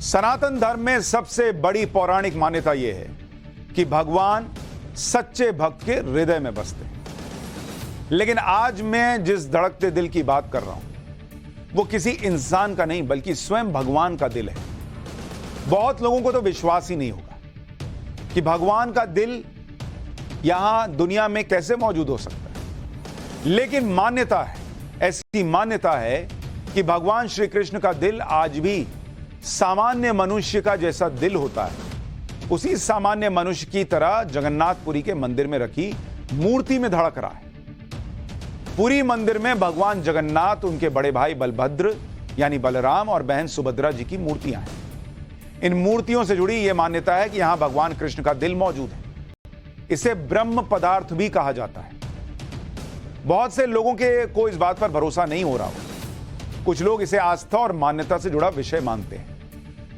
सनातन धर्म में सबसे बड़ी पौराणिक मान्यता यह है कि भगवान सच्चे भक्त के हृदय में बसते हैं। लेकिन आज मैं जिस धड़कते दिल की बात कर रहा हूं वो किसी इंसान का नहीं बल्कि स्वयं भगवान का दिल है। बहुत लोगों को तो विश्वास ही नहीं होगा कि भगवान का दिल यहां दुनिया में कैसे मौजूद हो सकता है। लेकिन मान्यता है, ऐसी मान्यता है कि भगवान श्री कृष्ण का दिल आज भी सामान्य मनुष्य का जैसा दिल होता है, उसी सामान्य मनुष्य की तरह जगन्नाथपुरी के मंदिर में रखी मूर्ति में धड़क रहा है। पुरी मंदिर में भगवान जगन्नाथ, उनके बड़े भाई बलभद्र यानी बलराम और बहन सुभद्रा जी की मूर्तियां हैं। इन मूर्तियों से जुड़ी यह मान्यता है कि यहां भगवान कृष्ण का दिल मौजूद है। इसे ब्रह्म पदार्थ भी कहा जाता है। बहुत से लोगों को इस बात पर भरोसा नहीं हो रहा हो। कुछ लोग इसे आस्था और मान्यता से जुड़ा विषय मानते हैं,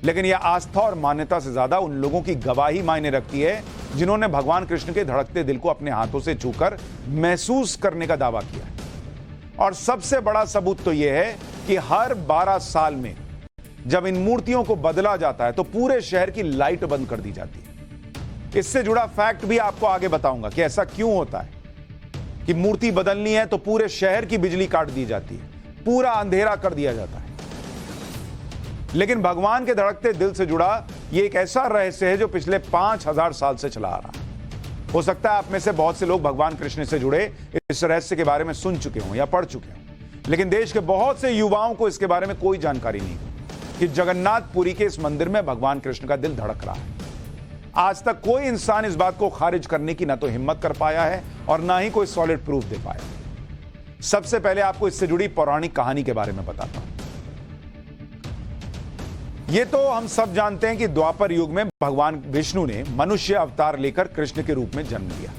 लेकिन यह आस्था और मान्यता से ज्यादा उन लोगों की गवाही मायने रखती है जिन्होंने भगवान कृष्ण के धड़कते दिल को अपने हाथों से छूकर महसूस करने का दावा किया है। और सबसे बड़ा सबूत तो यह है कि हर 12 साल में जब इन मूर्तियों को बदला जाता है तो पूरे शहर की लाइट बंद कर दी जाती है। इससे जुड़ा फैक्ट भी आपको आगे बताऊंगा कि ऐसा क्यों होता है कि मूर्ति बदलनी है तो पूरे शहर की बिजली काट दी जाती है, पूरा अंधेरा कर दिया जाता है। लेकिन भगवान के धड़कते दिल से जुड़ा यह एक ऐसा रहस्य है जो पिछले 5000 साल से चला आ रहा है। हो सकता है आप में से बहुत से लोग भगवान कृष्ण से जुड़े इस रहस्य के बारे में सुन चुके हों या पढ़ चुके हों, लेकिन देश के बहुत से युवाओं को इसके बारे में कोई जानकारी नहीं कि जगन्नाथपुरी के इस मंदिर में भगवान कृष्ण का दिल धड़क रहा है। आज तक कोई इंसान इस बात को खारिज करने की ना तो हिम्मत कर पाया है और ना ही कोई सॉलिड प्रूफ दे पाया। सबसे पहले आपको इससे जुड़ी पौराणिक कहानी के बारे में बताता हूं। ये तो हम सब जानते हैं कि द्वापर युग में भगवान विष्णु ने मनुष्य अवतार लेकर कृष्ण के रूप में जन्म लिया।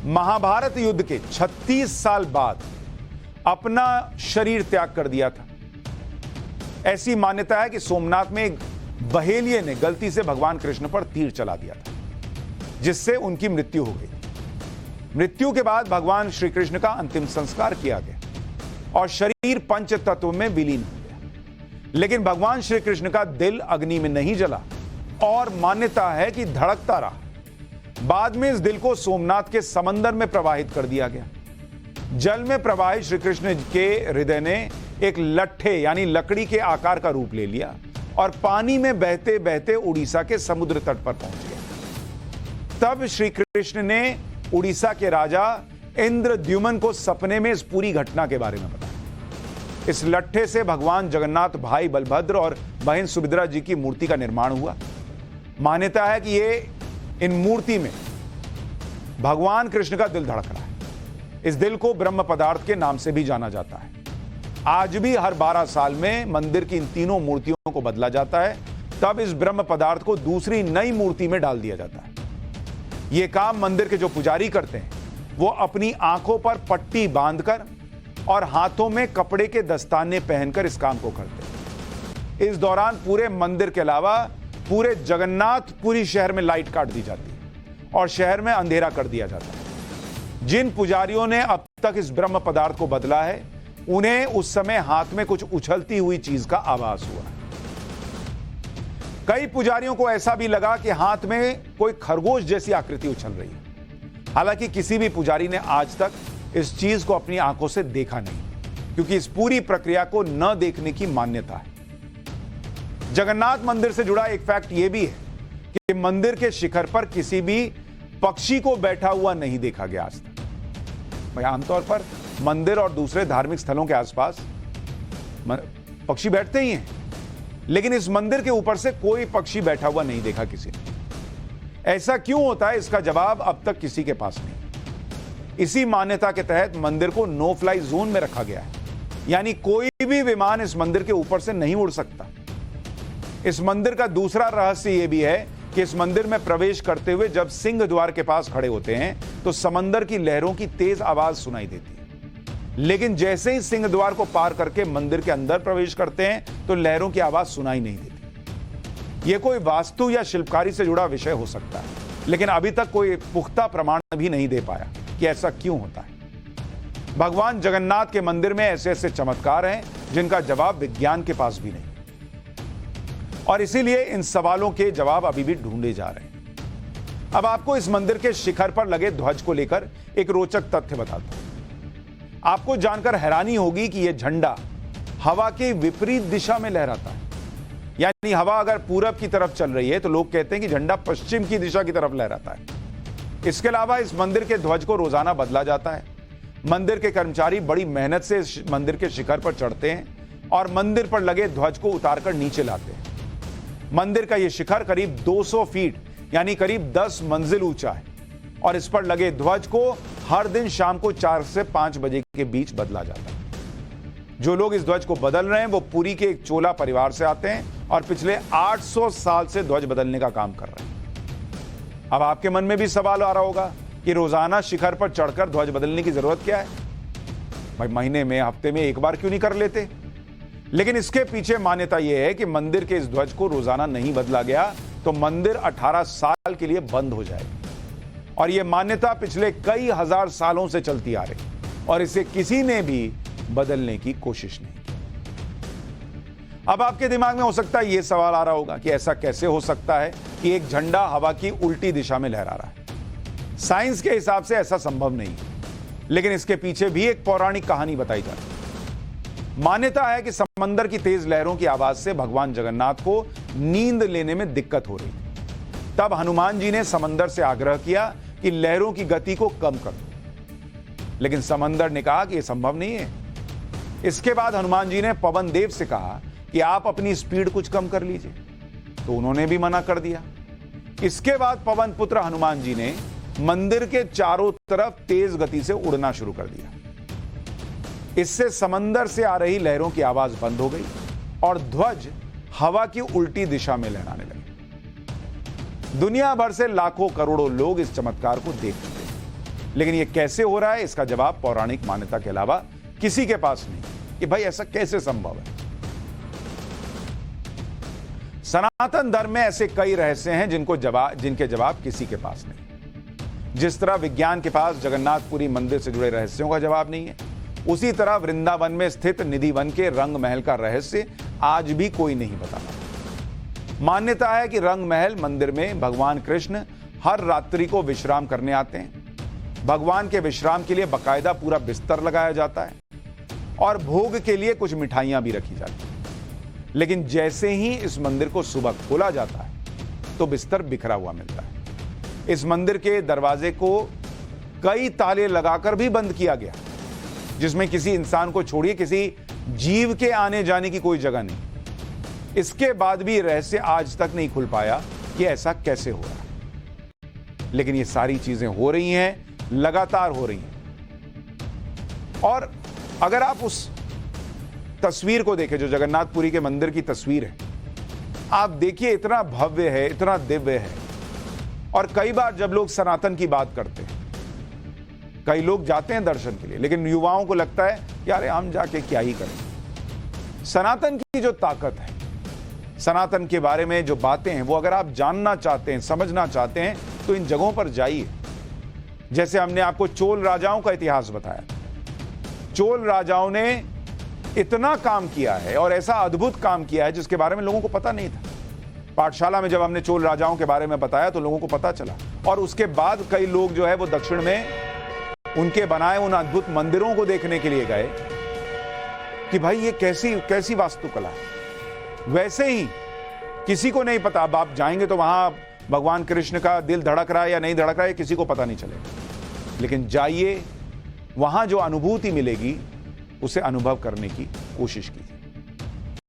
महाभारत युद्ध के 36 साल बाद अपना शरीर त्याग कर दिया था। ऐसी मान्यता है कि सोमनाथ में एक बहेलिये ने गलती से भगवान कृष्ण पर तीर चला दिया था, जिससे उनकी मृत्यु हो गई। मृत्यु के बाद भगवान श्री कृष्ण का अंतिम संस्कार किया गया और शरीर पंच तत्व में विलीन हो गया। लेकिन भगवान श्री कृष्ण का दिल अग्नि में नहीं जला और मान्यता है कि धड़कता रहा। बाद में इस दिल को सोमनाथ के समंदर में प्रवाहित कर दिया गया। जल में प्रवाहित श्री कृष्ण के हृदय ने एक लट्ठे यानी लकड़ी के आकार का रूप ले लिया और पानी में बहते बहते उड़ीसा के समुद्र तट पर पहुंच गया। तब श्री कृष्ण ने उड़ीसा के राजा इंद्रद्युम्न को सपने में इस पूरी घटना के बारे में बताया। इस लट्ठे से भगवान जगन्नाथ, भाई बलभद्र और बहन सुभद्रा जी की मूर्ति का निर्माण हुआ। मान्यता है कि इन मूर्ति में भगवान कृष्ण का दिल धड़क रहा है। इस दिल को ब्रह्म पदार्थ के नाम से भी जाना जाता है। आज भी हर 12 साल में मंदिर की इन तीनों मूर्तियों को बदला जाता है। तब इस ब्रह्म पदार्थ को दूसरी नई मूर्ति में डाल दिया जाता है। यह काम मंदिर के जो पुजारी करते हैं वो अपनी आंखों पर पट्टी बांधकर और हाथों में कपड़े के दस्ताने पहनकर इस काम को करते हैं। इस दौरान पूरे मंदिर के अलावा पूरे जगन्नाथपुरी शहर में लाइट काट दी जाती है और शहर में अंधेरा कर दिया जाता है। जिन पुजारियों ने अब तक इस ब्रह्म पदार्थ को बदला है उन्हें उस समय हाथ में कुछ उछलती हुई चीज का आभास हुआ। कई पुजारियों को ऐसा भी लगा कि हाथ में कोई खरगोश जैसी आकृति उछल रही है। हालांकि किसी भी पुजारी ने आज तक इस चीज को अपनी आंखों से देखा नहीं, क्योंकि इस पूरी प्रक्रिया को न देखने की मान्यता है। जगन्नाथ मंदिर से जुड़ा एक फैक्ट यह भी है कि मंदिर के शिखर पर किसी भी पक्षी को बैठा हुआ नहीं देखा गया आज तक। आमतौर पर मंदिर और दूसरे धार्मिक स्थलों के आसपास पक्षी बैठते ही हैं, लेकिन इस मंदिर के ऊपर से कोई पक्षी बैठा हुआ नहीं देखा किसी ने। ऐसा क्यों होता है, इसका जवाब अब तक किसी के पास नहीं। इसी मान्यता के तहत मंदिर को नो फ्लाई जोन में रखा गया है, यानी कोई भी विमान इस मंदिर के ऊपर से नहीं उड़ सकता। इस मंदिर का दूसरा रहस्य यह भी है कि इस मंदिर में प्रवेश करते हुए जब सिंह द्वार के पास खड़े होते हैं तो समंदर की लहरों की तेज आवाज सुनाई देती है। लेकिन जैसे ही सिंह द्वार को पार करके मंदिर के अंदर प्रवेश करते हैं तो लहरों की आवाज सुनाई नहीं देती। यह कोई वास्तु या शिल्पकारी से जुड़ा विषय हो सकता है, लेकिन अभी तक कोई पुख्ता प्रमाण भी नहीं दे पाया कि ऐसा क्यों होता है। भगवान जगन्नाथ के मंदिर में ऐसे ऐसे चमत्कार हैं जिनका जवाब विज्ञान के पास भी नहीं। और इसीलिए इन सवालों के जवाब अभी भी ढूंढे जा रहे हैं। अब आपको इस मंदिर के शिखर पर लगे ध्वज को लेकर एक रोचक तथ्य बताता हूं। आपको जानकर हैरानी होगी कि यह झंडा हवा के विपरीत दिशा में लहराता है। यानी हवा अगर पूरब की तरफ चल रही है तो लोग कहते हैं कि झंडा पश्चिम की दिशा की तरफ लहराता है। इसके अलावा इस मंदिर के ध्वज को रोजाना बदला जाता है। मंदिर के कर्मचारी बड़ी मेहनत से इस मंदिर के शिखर पर चढ़ते हैं और मंदिर पर लगे ध्वज को उतारकर नीचे लाते हैं। मंदिर का यह शिखर करीब 200 फीट यानी करीब 10 मंजिल ऊंचा है और इस पर लगे ध्वज को हर दिन शाम को 4 से 5 बजे के बीच बदला जाता है। जो लोग इस ध्वज को बदल रहे हैं वो पुरी के एक चोला परिवार से आते हैं और पिछले 800 साल से ध्वज बदलने का काम कर रहे हैं। अब आपके मन में भी सवाल आ रहा होगा कि रोजाना शिखर पर चढ़कर ध्वज बदलने की जरूरत क्या है? भाई महीने में, हफ्ते में एक बार क्यों नहीं कर लेते? लेकिन इसके पीछे मान्यता यह है कि मंदिर के इस ध्वज को रोजाना नहीं बदला गया तो मंदिर 18 साल के लिए बंद हो जाएगा। और यह मान्यता पिछले कई हजार सालों से चलती आ रही और इसे किसी ने भी बदलने की कोशिश नहीं की। अब आपके दिमाग में हो सकता है यह सवाल आ रहा होगा कि ऐसा कैसे हो सकता है कि एक झंडा हवा की उल्टी दिशा में लहरा रहा है? साइंस के हिसाब से ऐसा संभव नहीं है, लेकिन इसके पीछे भी एक पौराणिक कहानी बताई जाती है। मान्यता है कि समंदर की तेज लहरों की आवाज से भगवान जगन्नाथ को नींद लेने में दिक्कत हो रही थी। तब हनुमान जी ने समंदर से आग्रह किया कि लहरों की गति को कम कर दो, लेकिन समंदर ने कहा कि यह संभव नहीं है। इसके बाद हनुमान जी ने पवन देव से कहा कि आप अपनी स्पीड कुछ कम कर लीजिए, तो उन्होंने भी मना कर दिया। इसके बाद पवन पुत्र हनुमान जी ने मंदिर के चारों तरफ तेज गति से उड़ना शुरू कर दिया। इससे समंदर से आ रही लहरों की आवाज बंद हो गई और ध्वज हवा की उल्टी दिशा में लहराने लगे। दुनिया भर से लाखों करोड़ों लोग इस चमत्कार को देख चुके हैं, लेकिन यह कैसे हो रहा है इसका जवाब पौराणिक मान्यता के अलावा किसी के पास नहीं कि भाई ऐसा कैसे संभव है। सनातन धर्म में ऐसे कई रहस्य हैं जिनके जवाब किसी के पास नहीं। जिस तरह विज्ञान के पास जगन्नाथपुरी मंदिर से जुड़े रहस्यों का जवाब नहीं है, उसी तरह वृंदावन में स्थित निधि वन के रंग महल का रहस्य आज भी कोई नहीं बता पाता। मान्यता है कि रंग महल मंदिर में भगवान कृष्ण हर रात्रि को विश्राम करने आते हैं। भगवान के विश्राम के लिए बाकायदा पूरा बिस्तर लगाया जाता है और भोग के लिए कुछ मिठाइयां भी रखी जाती हैं। लेकिन जैसे ही इस मंदिर को सुबह खोला जाता है तो बिस्तर बिखरा हुआ मिलता है। इस मंदिर के दरवाजे को कई ताले लगाकर भी बंद किया गया, जिसमें किसी इंसान को छोड़िए किसी जीव के आने जाने की कोई जगह नहीं। इसके बाद भी रहस्य आज तक नहीं खुल पाया कि ऐसा कैसे हो रहा है। लेकिन ये सारी चीजें हो रही हैं, लगातार हो रही हैं। और अगर आप उस तस्वीर को देखें जो जगन्नाथपुरी के मंदिर की तस्वीर है, आप देखिए इतना भव्य है, इतना दिव्य है। और कई बार जब लोग सनातन की बात करते हैं, कई लोग जाते हैं दर्शन के लिए, लेकिन युवाओं को लगता है यार हम जाके क्या ही करें। सनातन की जो ताकत है, सनातन के बारे में जो बातें हैं, वो अगर आप जानना चाहते हैं, समझना चाहते हैं तो इन जगहों पर जाइए। जैसे हमने आपको चोल राजाओं का इतिहास बताया। चोल राजाओं ने इतना काम किया है और ऐसा अद्भुत काम किया है जिसके बारे में लोगों को पता नहीं था। पाठशाला में जब हमने चोल राजाओं के बारे में बताया तो लोगों को पता चला, और उसके बाद कई लोग जो है वो दक्षिण में उनके बनाए उन अद्भुत मंदिरों को देखने के लिए गए कि भाई ये कैसी वास्तुकला है। वैसे ही किसी को नहीं पता, अब आप जाएंगे तो वहां भगवान कृष्ण का दिल धड़क रहा है या नहीं धड़क रहा है किसी को पता नहीं चलेगा। लेकिन जाइए, वहां जो अनुभूति मिलेगी उसे अनुभव करने की कोशिश कीजिए।